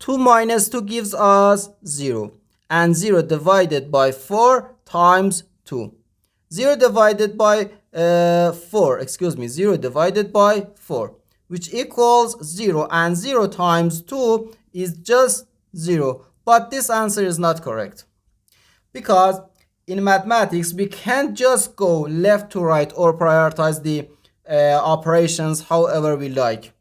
2 minus 2 gives us 0. And 0 divided by 4 times 2. 0 divided by 0 divided by 4, which equals 0, and 0 times 2 is just 0. But this answer is not correct, because in mathematics we can't just go left to right or prioritize the operations however we like.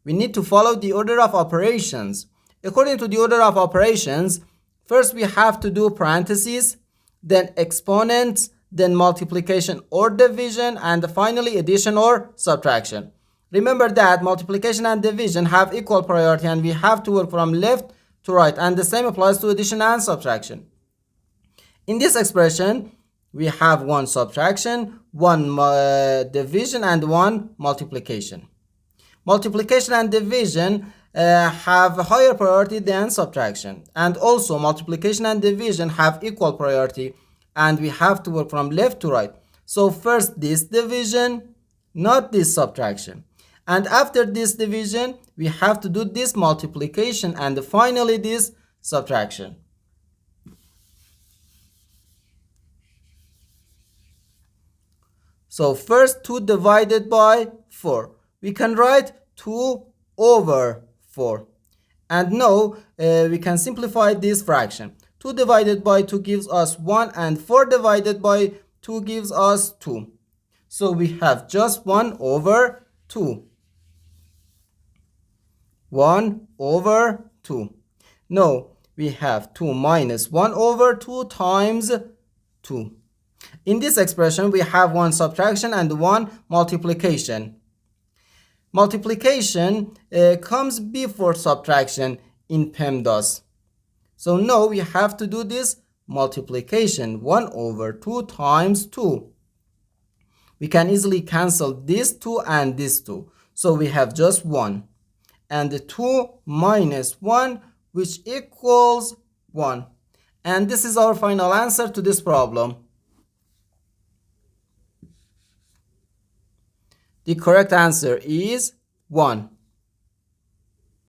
We need to follow the order of operations. According to the order of operations, first we have to do parentheses, then exponents, then multiplication or division, and finally addition or subtraction. Remember that multiplication and division have equal priority, and we have to work from left to right, and the same applies to addition and subtraction. In this expression, we have one subtraction, one division, and one multiplication. Multiplication and division have a higher priority than subtraction, and also multiplication and division have equal priority, and we have to work from left to right. So first this division, not this subtraction, and after this division we have to do this multiplication, and finally this subtraction. So first 2 divided by 4, we can write 2 over 4. And now we can simplify this fraction. 2 divided by 2 gives us 1, and 4 divided by 2 gives us 2. So we have just 1 over 2. 1 over 2. Now we have 2 minus 1 over 2 times 2. In this expression, we have one subtraction and one multiplication. Multiplication comes before subtraction in PEMDAS. So now we have to do this multiplication, 1 over 2 times 2. We can easily cancel this 2 and this 2. So we have just 1. And 2 minus 1, which equals 1. And this is our final answer to this problem. The correct answer is 1.